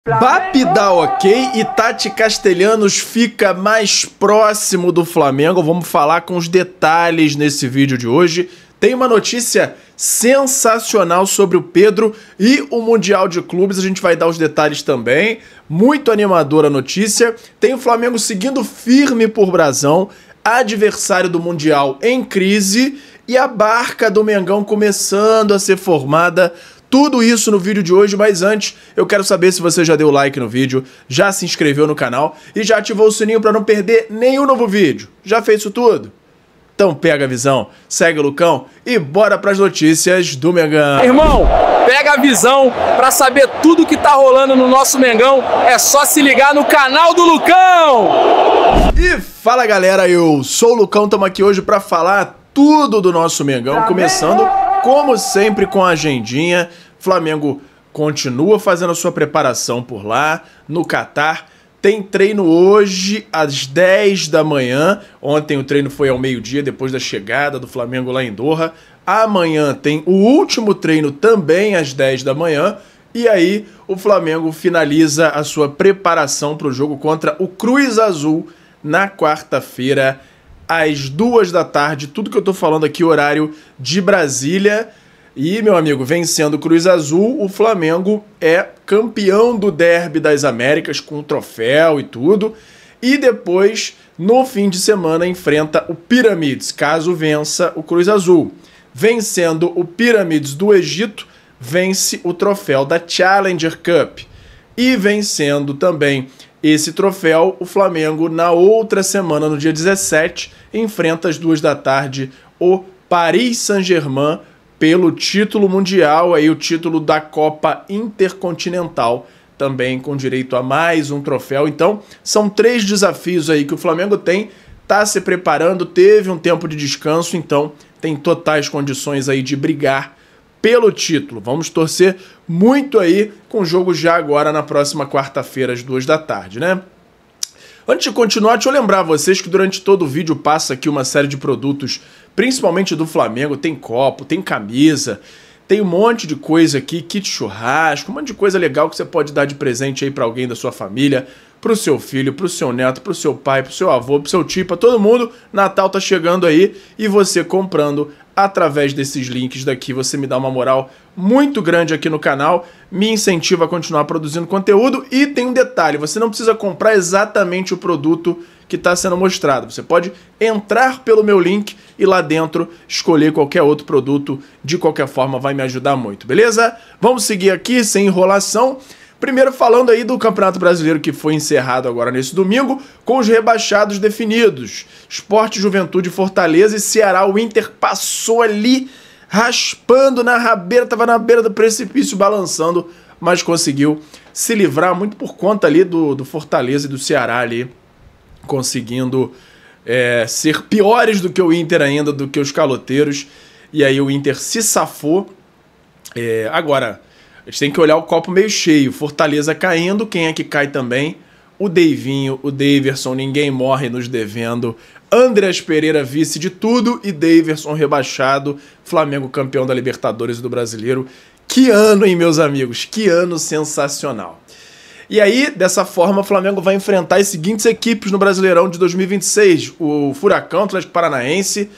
Bap dá ok e Tati Castelhanos fica mais próximo do Flamengo. Vamos falar com os detalhes nesse vídeo de hoje. Tem uma notícia sensacional sobre o Pedro e o Mundial de Clubes. A gente vai dar os detalhes também. Muito animadora a notícia. Tem o Flamengo seguindo firme por Brasão, adversário do Mundial em crise, e a barca do Mengão começando a ser formada. Tudo isso no vídeo de hoje, mas antes eu quero saber se você já deu like no vídeo, já se inscreveu no canal e já ativou o sininho para não perder nenhum novo vídeo. Já fez isso tudo? Então pega a visão, segue o Lucão e bora para as notícias do Mengão. Irmão, pega a visão para saber tudo que tá rolando no nosso Mengão. É só se ligar no canal do Lucão. E fala galera, eu sou o Lucão, estamos aqui hoje para falar tudo do nosso Mengão, começando como sempre com a agendinha. Flamengo continua fazendo a sua preparação por lá, no Catar. Tem treino hoje às 10 da manhã. Ontem o treino foi ao meio-dia, depois da chegada do Flamengo lá em Doha. Amanhã tem o último treino também às 10 da manhã. E aí o Flamengo finaliza a sua preparação para o jogo contra o Cruz Azul na quarta-feira, às 2 da tarde. Tudo que eu tô falando aqui, horário de Brasília. E, meu amigo, vencendo o Cruz Azul, o Flamengo é campeão do Derby das Américas, com troféu e tudo. E depois, no fim de semana, enfrenta o Pyramids, caso vença o Cruz Azul. Vencendo o Pyramids do Egito, vence o troféu da Challenger Cup. E vencendo também esse troféu, o Flamengo, na outra semana, no dia 17, enfrenta às 2 da tarde o Paris Saint-Germain pelo título mundial, aí o título da Copa Intercontinental, também com direito a mais um troféu. Então, são 3 desafios aí que o Flamengo tem, tá se preparando, teve um tempo de descanso, então tem totais condições aí de brigar pelo título. Vamos torcer muito aí com o jogo já agora na próxima quarta-feira, às 2 da tarde, né? Antes de continuar, deixa eu lembrar vocês que durante todo o vídeo passa aqui uma série de produtos, principalmente do Flamengo. Tem copo, tem camisa, tem um monte de coisa aqui, kit churrasco, um monte de coisa legal que você pode dar de presente aí pra alguém da sua família, pro seu filho, pro seu neto, pro seu pai, pro seu avô, pro seu tio, pra todo mundo. Natal tá chegando aí e você comprando através desses links daqui, você me dá uma moral muito grande aqui no canal, me incentiva a continuar produzindo conteúdo. E tem um detalhe, você não precisa comprar exatamente o produto que está sendo mostrado. Você pode entrar pelo meu link e lá dentro escolher qualquer outro produto. De qualquer forma vai me ajudar muito, beleza? Vamos seguir aqui sem enrolação. Primeiro falando aí do Campeonato Brasileiro que foi encerrado agora nesse domingo, com os rebaixados definidos. Sport, Juventude, Fortaleza e Ceará. O Inter passou ali, raspando na rabeira, estava na beira do precipício, balançando, mas conseguiu se livrar muito por conta ali do Fortaleza e do Ceará ali, conseguindo ser piores do que o Inter ainda, do que os caloteiros. E aí o Inter se safou. Agora, a gente tem que olhar o copo meio cheio. Fortaleza caindo, quem é que cai também? O Deivinho, o Daverson, ninguém morre nos devendo. Andreas Pereira vice de tudo e Daverson rebaixado. Flamengo campeão da Libertadores e do Brasileiro. Que ano, hein, meus amigos? Que ano sensacional. E aí, dessa forma, o Flamengo vai enfrentar as seguintes equipes no Brasileirão de 2026. O Furacão, Atlético Paranaense,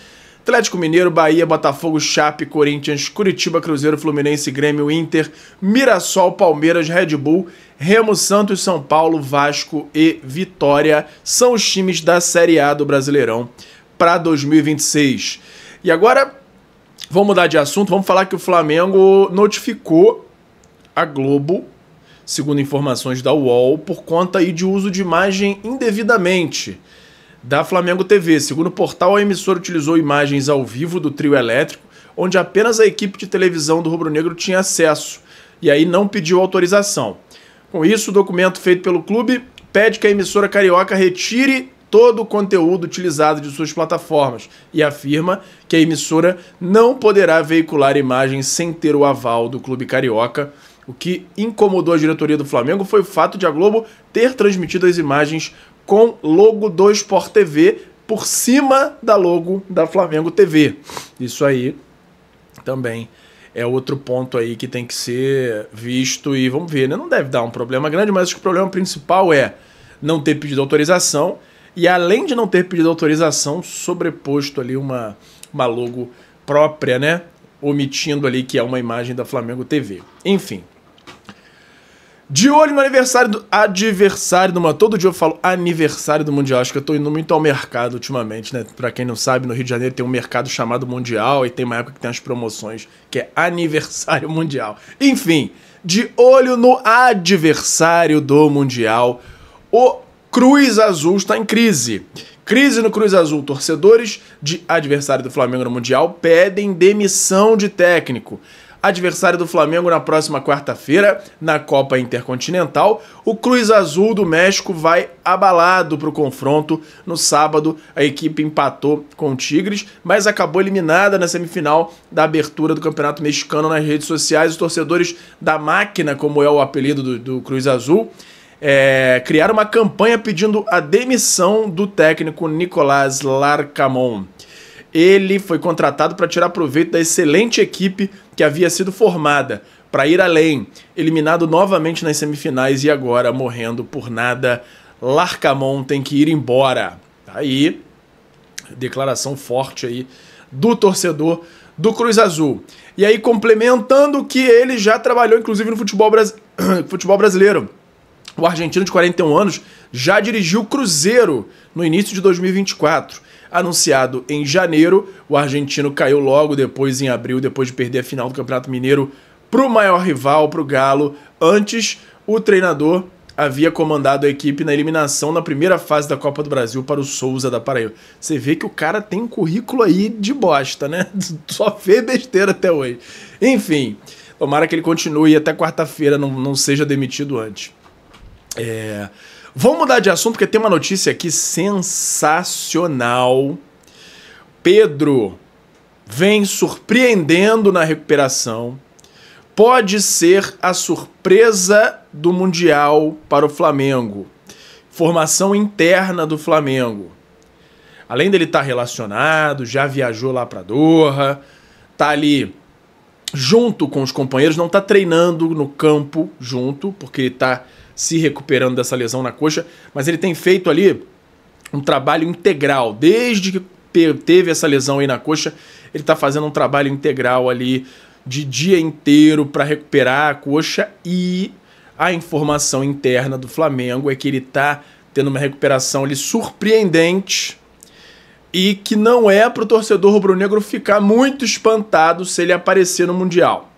Atlético Mineiro, Bahia, Botafogo, Chape, Corinthians, Curitiba, Cruzeiro, Fluminense, Grêmio, Inter, Mirassol, Palmeiras, Red Bull, Remo, Santos, São Paulo, Vasco e Vitória. São os times da Série A do Brasileirão para 2026. E agora, vamos mudar de assunto, vamos falar que o Flamengo notificou a Globo, segundo informações da UOL, por conta aí de uso de imagem indevidamente da Flamengo TV. Segundo o portal, a emissora utilizou imagens ao vivo do trio elétrico, onde apenas a equipe de televisão do Rubro Negro tinha acesso, e aí não pediu autorização. Com isso, o documento feito pelo clube pede que a emissora carioca retire todo o conteúdo utilizado de suas plataformas e afirma que a emissora não poderá veicular imagens sem ter o aval do clube carioca. O que incomodou a diretoria do Flamengo foi o fato de a Globo ter transmitido as imagens com logo do Sport TV por cima da logo da Flamengo TV. Isso aí também é outro ponto aí que tem que ser visto e vamos ver, né? Não deve dar um problema grande, mas acho que o problema principal é não ter pedido autorização e, além de não ter pedido autorização, sobreposto ali uma logo própria, né? Omitindo ali que é uma imagem da Flamengo TV. Enfim. De olho no aniversário do adversário do Mundial. Todo dia eu falo aniversário do Mundial. Acho que eu tô indo muito ao mercado ultimamente, né? Pra quem não sabe, no Rio de Janeiro tem um mercado chamado Mundial e tem uma época que tem as promoções que é aniversário mundial. Enfim, de olho no adversário do Mundial. O Cruz Azul está em crise. Crise no Cruz Azul. Torcedores de adversário do Flamengo no Mundial pedem demissão de técnico. Adversário do Flamengo na próxima quarta-feira, na Copa Intercontinental. O Cruz Azul do México vai abalado para o confronto. No sábado, a equipe empatou com o Tigres, mas acabou eliminada na semifinal da abertura do Campeonato Mexicano nas redes sociais. Os torcedores da Máquina, como é o apelido do Cruz Azul, criaram uma campanha pedindo a demissão do técnico Nicolás Larcamón. Ele foi contratado para tirar proveito da excelente equipe que havia sido formada, para ir além, eliminado novamente nas semifinais e agora morrendo por nada. Larcamón tem que ir embora. Tá aí, declaração forte aí do torcedor do Cruz Azul. E aí, complementando que ele já trabalhou, inclusive, no futebol brasileiro. O argentino de 41 anos já dirigiu o Cruzeiro no início de 2024. Anunciado em janeiro, o argentino caiu logo depois, em abril, depois de perder a final do Campeonato Mineiro para o maior rival, para o Galo. Antes, o treinador havia comandado a equipe na eliminação na primeira fase da Copa do Brasil para o Souza da Paraíba. Você vê que o cara tem um currículo aí de bosta, né? Só fez besteira até hoje. Enfim, tomara que ele continue até quarta-feira, não seja demitido antes. Vamos mudar de assunto porque tem uma notícia aqui sensacional. Pedro vem surpreendendo na recuperação. Pode ser a surpresa do Mundial para o Flamengo. Formação interna do Flamengo. Além dele estar relacionado, já viajou lá para Doha, tá ali junto com os companheiros, não tá treinando no campo junto, porque ele tá se recuperando dessa lesão na coxa, mas ele tem feito ali um trabalho integral. Desde que teve essa lesão aí na coxa, ele está fazendo um trabalho integral ali de dia inteiro para recuperar a coxa, e a informação interna do Flamengo é que ele está tendo uma recuperação ali surpreendente e que não é para o torcedor rubro-negro ficar muito espantado se ele aparecer no Mundial.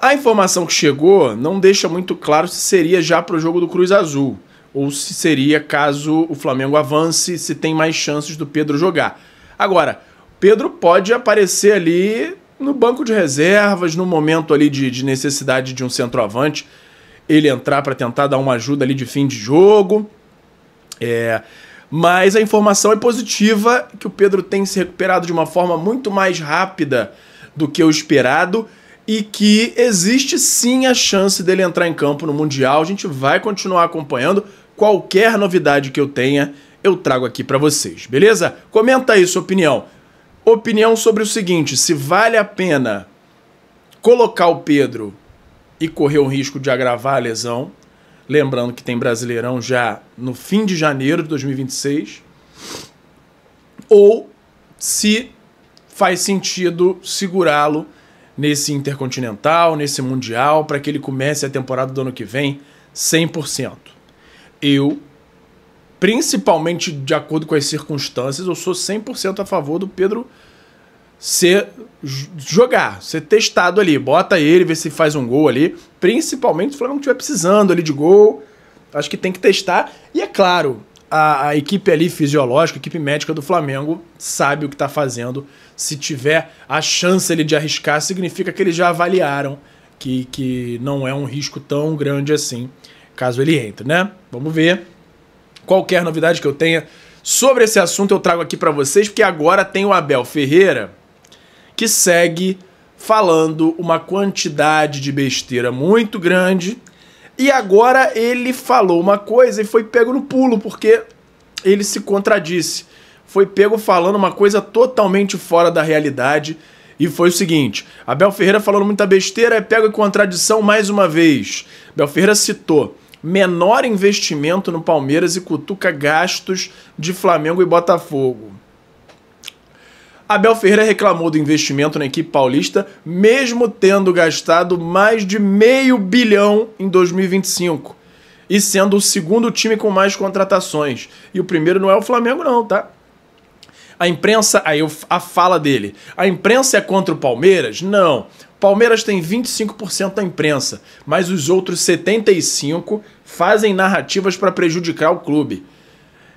A informação que chegou não deixa muito claro se seria já para o jogo do Cruz Azul, ou se seria caso o Flamengo avance, se tem mais chances do Pedro jogar. Agora, Pedro pode aparecer ali no banco de reservas, no momento ali de necessidade de um centroavante, ele entrar para tentar dar uma ajuda ali de fim de jogo. Mas a informação é positiva, que o Pedro tem se recuperado de uma forma muito mais rápida do que o esperado, e que existe sim a chance dele entrar em campo no Mundial. A gente vai continuar acompanhando. Qualquer novidade que eu tenha, eu trago aqui para vocês, beleza? Comenta aí sua opinião. Opinião sobre o seguinte: se vale a pena colocar o Pedro e correr o risco de agravar a lesão, lembrando que tem Brasileirão já no fim de janeiro de 2026, ou se faz sentido segurá-lo nesse Intercontinental, nesse Mundial, para que ele comece a temporada do ano que vem 100%. Eu, principalmente de acordo com as circunstâncias, eu sou 100% a favor do Pedro ser testado ali. Bota ele, vê se faz um gol ali, principalmente se o Flamengo estiver precisando ali de gol. Acho que tem que testar. E é claro, a equipe ali fisiológica, a equipe médica do Flamengo sabe o que está fazendo. Se tiver a chance ele de arriscar, significa que eles já avaliaram que não é um risco tão grande assim, caso ele entre, né? Vamos ver. Qualquer novidade que eu tenha sobre esse assunto eu trago aqui para vocês, porque agora tem o Abel Ferreira, que segue falando uma quantidade de besteira muito grande, e agora ele falou uma coisa e foi pego no pulo, porque ele se contradisse. Foi pego falando uma coisa totalmente fora da realidade. E foi o seguinte, Abel Ferreira falando muita besteira, é pega em contradição mais uma vez. Abel Ferreira citou menor investimento no Palmeiras e cutuca gastos de Flamengo e Botafogo. Abel Ferreira reclamou do investimento na equipe paulista, mesmo tendo gastado mais de $500 milhão em 2025. E sendo o segundo time com mais contratações. E o primeiro não é o Flamengo não, tá? A imprensa, a fala dele, a imprensa é contra o Palmeiras? Não. Palmeiras tem 25% da imprensa, mas os outros 75% fazem narrativas para prejudicar o clube.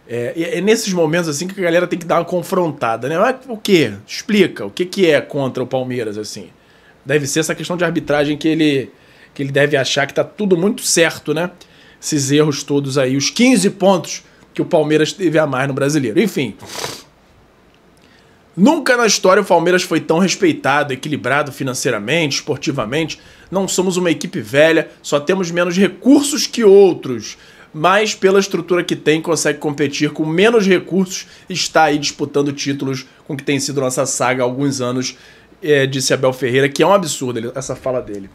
É nesses momentos assim que a galera tem que dar uma confrontada, né? Mas o quê? Explica, o que é contra o Palmeiras, assim? Deve ser essa questão de arbitragem que ele deve achar que tá tudo muito certo, né? Esses erros todos aí, os 15 pontos que o Palmeiras teve a mais no Brasileiro. Enfim, nunca na história o Palmeiras foi tão respeitado, equilibrado financeiramente, esportivamente. Não somos uma equipe velha, só temos menos recursos que outros, mas pela estrutura que tem, consegue competir com menos recursos e está aí disputando títulos com o que tem sido nossa saga há alguns anos, disse Abel Ferreira, que é um absurdo essa fala dele.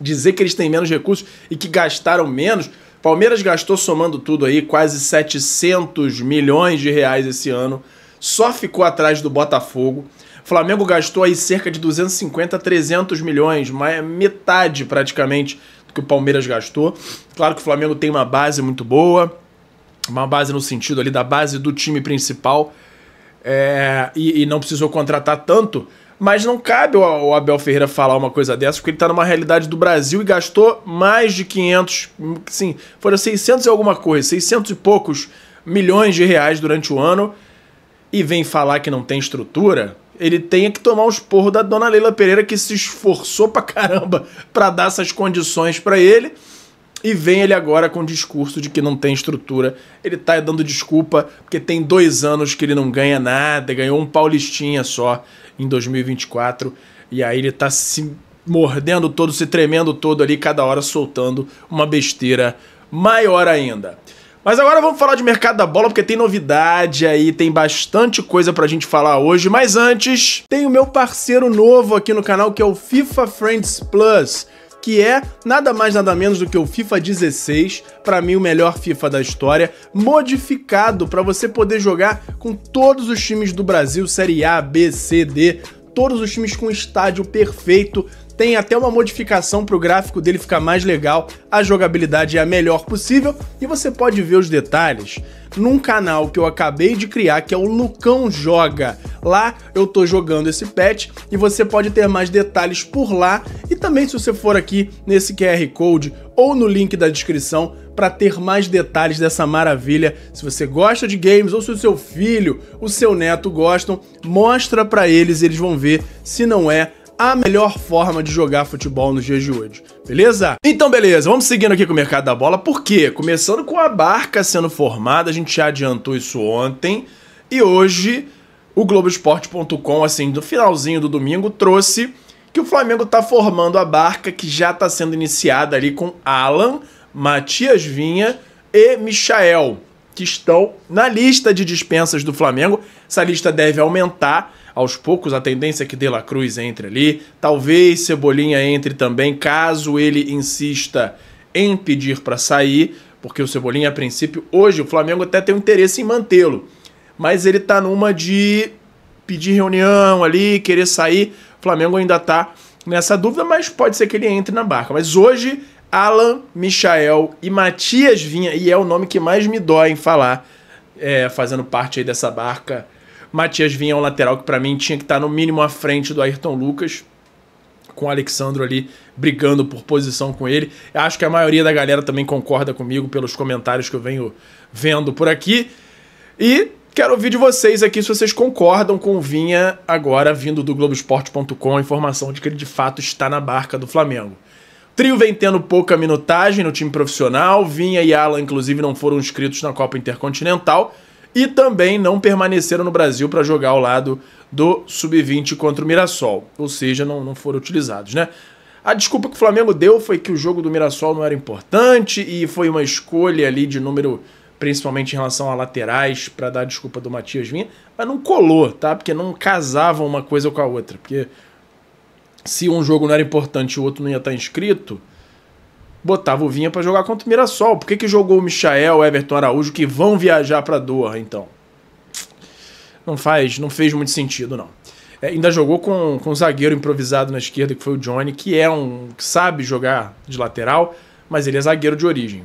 Dizer que eles têm menos recursos e que gastaram menos. Palmeiras gastou, somando tudo aí, quase 700 milhões de reais esse ano. Só ficou atrás do Botafogo. Flamengo gastou aí cerca de 250 a 300 milhões, metade praticamente do que o Palmeiras gastou. Claro que o Flamengo tem uma base muito boa, uma base no sentido ali da base do time principal, e não precisou contratar tanto, mas não cabe o Abel Ferreira falar uma coisa dessa, porque ele está numa realidade do Brasil e gastou mais de 500, sim, foram 600 e alguma coisa, 600 e poucos milhões de reais durante o ano, e vem falar que não tem estrutura. Ele tem que tomar os porros da dona Leila Pereira, que se esforçou pra caramba pra dar essas condições pra ele, e vem ele agora com o discurso de que não tem estrutura. Ele tá dando desculpa porque tem 2 anos que ele não ganha nada, ganhou um paulistinha só em 2024, e aí ele tá se mordendo todo, se tremendo todo ali, cada hora soltando uma besteira maior ainda. Mas agora vamos falar de mercado da bola, porque tem novidade aí, tem bastante coisa pra gente falar hoje. Mas antes, tem o meu parceiro novo aqui no canal, que é o FIFA Friends Plus, que é nada mais nada menos do que o FIFA 16, pra mim o melhor FIFA da história, modificado pra você poder jogar com todos os times do Brasil, Série A, B, C, D, todos os times com estádio perfeito. Tem até uma modificação para o gráfico dele ficar mais legal, a jogabilidade é a melhor possível e você pode ver os detalhes num canal que eu acabei de criar, que é o Lucão Joga. Lá eu tô jogando esse patch e você pode ter mais detalhes por lá, e também se você for aqui nesse QR Code ou no link da descrição para ter mais detalhes dessa maravilha. Se você gosta de games ou se o seu filho, o seu neto gostam, mostra para eles, eles vão ver se não é a melhor forma de jogar futebol nos dias de hoje, beleza? Então beleza, vamos seguindo aqui com o mercado da bola, por quê? Começando com a Barca sendo formada, a gente já adiantou isso ontem, e hoje o Globoesporte.com, assim, do finalzinho do domingo, trouxe que o Flamengo tá formando a Barca, que já tá sendo iniciada ali com Alan, Matias Vinha e Michael, que estão na lista de dispensas do Flamengo. Essa lista deve aumentar aos poucos, a tendência é que De La Cruz entre ali, talvez Cebolinha entre também, caso ele insista em pedir para sair, porque o Cebolinha, a princípio, hoje o Flamengo até tem um interesse em mantê-lo, mas ele tá numa de pedir reunião ali, querer sair. O Flamengo ainda tá nessa dúvida, mas pode ser que ele entre na Barca. Mas hoje, Alan, Michael e Matias Vinha, e é o nome que mais me dói em falar, fazendo parte aí dessa Barca. Matias Vinha é um lateral que pra mim tinha que estar no mínimo à frente do Ayrton Lucas, com o Alexandro ali brigando por posição com ele. Eu acho que a maioria da galera também concorda comigo pelos comentários que eu venho vendo por aqui. E quero ouvir de vocês aqui se vocês concordam com o Vinha agora vindo do Globoesporte.com, a informação de que ele de fato está na Barca do Flamengo. O trio vem tendo pouca minutagem no time profissional, Vinha e Alan inclusive não foram inscritos na Copa Intercontinental, e também não permaneceram no Brasil para jogar ao lado do Sub-20 contra o Mirassol. Ou seja, não foram utilizados, né? A desculpa que o Flamengo deu foi que o jogo do Mirassol não era importante e foi uma escolha ali de número, principalmente em relação a laterais, para dar a desculpa do Matias Vinha, mas não colou, tá? Porque não casavam uma coisa com a outra. Porque se um jogo não era importante e o outro não ia estar inscrito, botava o Vinha para jogar contra o Mirassol. Por que jogou o Michael, o Everton Araújo, que vão viajar para Doha, então? Não fez muito sentido, não. Ainda jogou com um zagueiro improvisado na esquerda, que foi o Johnny, que sabe jogar de lateral, mas ele é zagueiro de origem.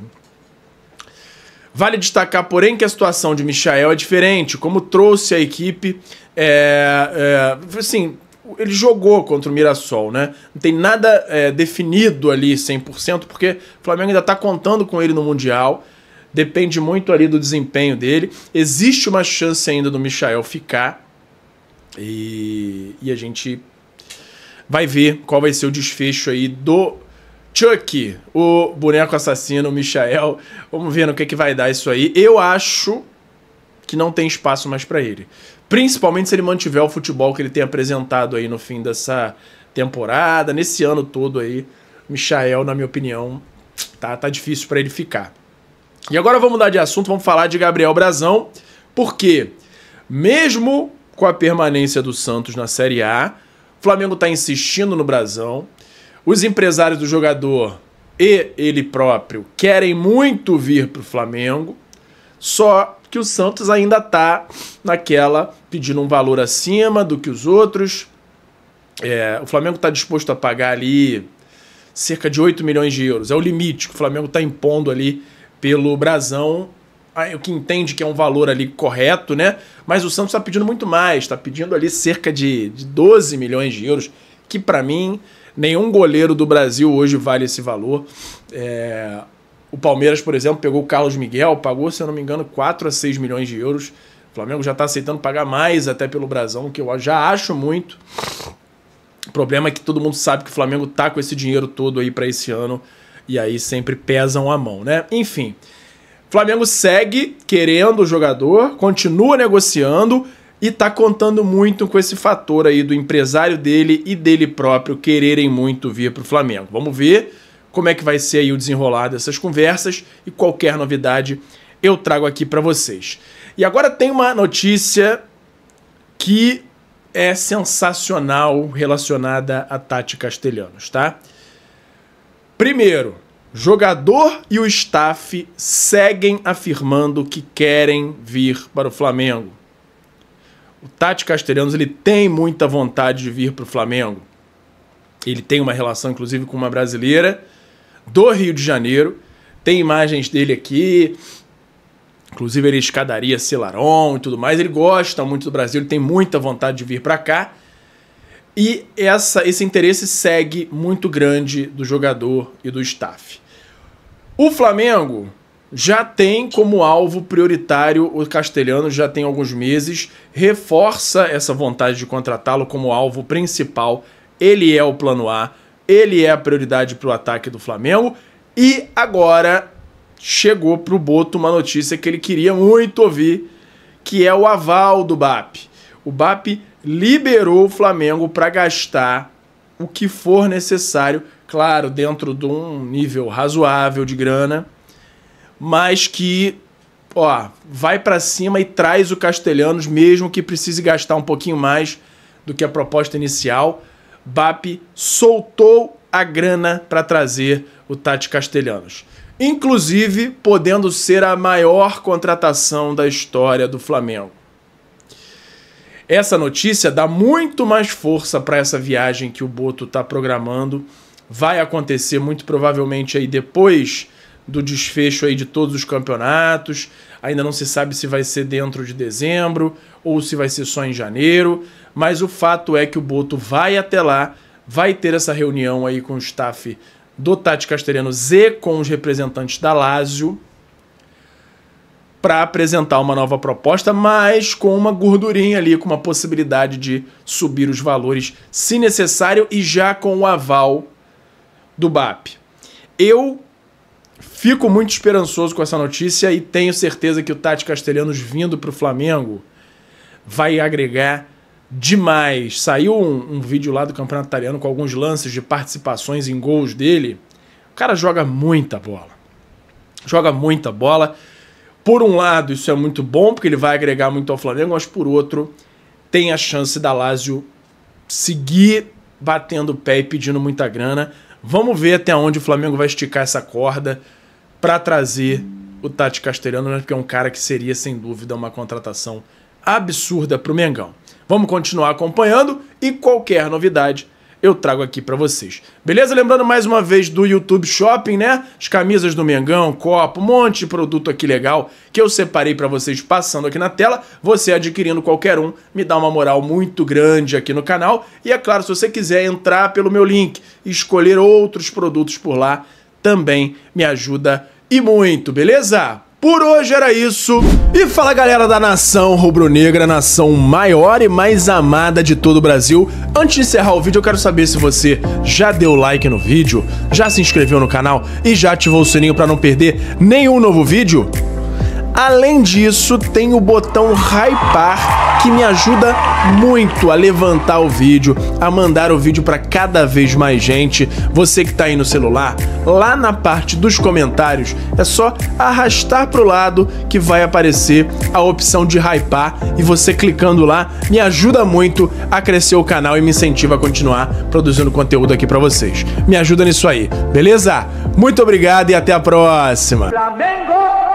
Vale destacar, porém, que a situação de Michael é diferente, como trouxe a equipe, assim, ele jogou contra o Mirassol, né? Não tem nada definido ali 100%, porque o Flamengo ainda está contando com ele no Mundial, depende muito ali do desempenho dele. Existe uma chance ainda do Michael ficar, e a gente vai ver qual vai ser o desfecho aí do Chucky, o boneco assassino, o Michael. Vamos ver no que vai dar isso aí. Eu acho que não tem espaço mais para ele. Principalmente se ele mantiver o futebol que ele tem apresentado aí no fim dessa temporada, nesse ano todo aí. Michael, na minha opinião, tá difícil para ele ficar. E agora vamos mudar de assunto, vamos falar de Gabriel Brazão, porque mesmo com a permanência do Santos na Série A, o Flamengo está insistindo no Brazão. Os empresários do jogador e ele próprio querem muito vir para o Flamengo, só que o Santos ainda está naquela, pedindo um valor acima do que os outros. O Flamengo está disposto a pagar ali cerca de 8 milhões de euros. É o limite que o Flamengo está impondo ali pelo Brazão, o que entende que é um valor ali correto, né? Mas o Santos está pedindo muito mais, está pedindo ali cerca de 12 milhões de euros, que para mim nenhum goleiro do Brasil hoje vale esse valor. O Palmeiras, por exemplo, pegou o Carlos Miguel, pagou, se eu não me engano, 4 a 6 milhões de euros. O Flamengo já está aceitando pagar mais até pelo Brazão, que eu já acho muito. O problema é que todo mundo sabe que o Flamengo tá com esse dinheiro todo aí para esse ano, e aí sempre pesam a mão, né? Enfim, o Flamengo segue querendo o jogador, continua negociando e tá contando muito com esse fator aí do empresário dele e dele próprio quererem muito vir pro Flamengo. Vamos ver como é que vai ser aí o desenrolar dessas conversas, e qualquer novidade eu trago aqui para vocês. E agora tem uma notícia que é sensacional relacionada a Tati Castellanos, tá? Primeiro, jogador e o staff seguem afirmando que querem vir para o Flamengo. O Tati Castellanos, ele tem muita vontade de vir para o Flamengo. Ele tem uma relação, inclusive, com uma brasileira do Rio de Janeiro. Tem imagens dele aqui, inclusive ele escadaria Celaron e tudo mais. Ele gosta muito do Brasil, ele tem muita vontade de vir para cá. E esse interesse segue muito grande do jogador e do staff. O Flamengo já tem como alvo prioritário o Castellanos, já tem alguns meses, reforça essa vontade de contratá-lo como alvo principal. Ele é o plano A, ele é a prioridade para o ataque do Flamengo. E agora chegou para o Boto uma notícia que ele queria muito ouvir, que é o aval do BAP. O BAP liberou o Flamengo para gastar o que for necessário, claro, dentro de um nível razoável de grana, mas que, vai para cima e traz o Castellanos, mesmo que precise gastar um pouquinho mais do que a proposta inicial. BAP soltou a grana para trazer o Tati Castellanos, inclusive podendo ser a maior contratação da história do Flamengo. Essa notícia dá muito mais força para essa viagem que o Boto está programando. Vai acontecer muito provavelmente aí depois do desfecho aí de todos os campeonatos. Ainda não se sabe se vai ser dentro de dezembro ou se vai ser só em janeiro. Mas o fato é que o Boto vai até lá, vai ter essa reunião aí com o staff do Tati Castellanos e com os representantes da Lazio para apresentar uma nova proposta, mas com uma gordurinha ali, com uma possibilidade de subir os valores se necessário e já com o aval do BAP. Eu fico muito esperançoso com essa notícia e tenho certeza que o Tati Castellanos vindo para o Flamengo vai agregar demais. Saiu um vídeo lá do Campeonato Italiano com alguns lances de participações em gols dele. O cara joga muita bola. Joga muita bola. Por um lado, isso é muito bom, porque ele vai agregar muito ao Flamengo, mas por outro, tem a chance da Lazio seguir batendo o pé e pedindo muita grana. Vamos ver até onde o Flamengo vai esticar essa corda para trazer o Tati Castelhano, né? Porque é um cara que seria, sem dúvida, uma contratação absurda para o Mengão. Vamos continuar acompanhando e qualquer novidade eu trago aqui para vocês. Beleza? Lembrando mais uma vez do YouTube Shopping, né? As camisas do Mengão, copo, um monte de produto aqui legal que eu separei para vocês passando aqui na tela. Você adquirindo qualquer um me dá uma moral muito grande aqui no canal. E é claro, se você quiser entrar pelo meu link e escolher outros produtos por lá, também me ajuda e muito, beleza? Por hoje era isso. E fala, galera da nação rubro-negra, nação maior e mais amada de todo o Brasil. Antes de encerrar o vídeo, eu quero saber se você já deu like no vídeo, já se inscreveu no canal e já ativou o sininho para não perder nenhum novo vídeo. Além disso, tem o botão hypar, que me ajuda muito a levantar o vídeo, a mandar o vídeo para cada vez mais gente. Você que está aí no celular, lá na parte dos comentários, é só arrastar para o lado que vai aparecer a opção de hypar, e você clicando lá me ajuda muito a crescer o canal e me incentiva a continuar produzindo conteúdo aqui para vocês. Me ajuda nisso aí, beleza? Muito obrigado e até a próxima! Flamengo!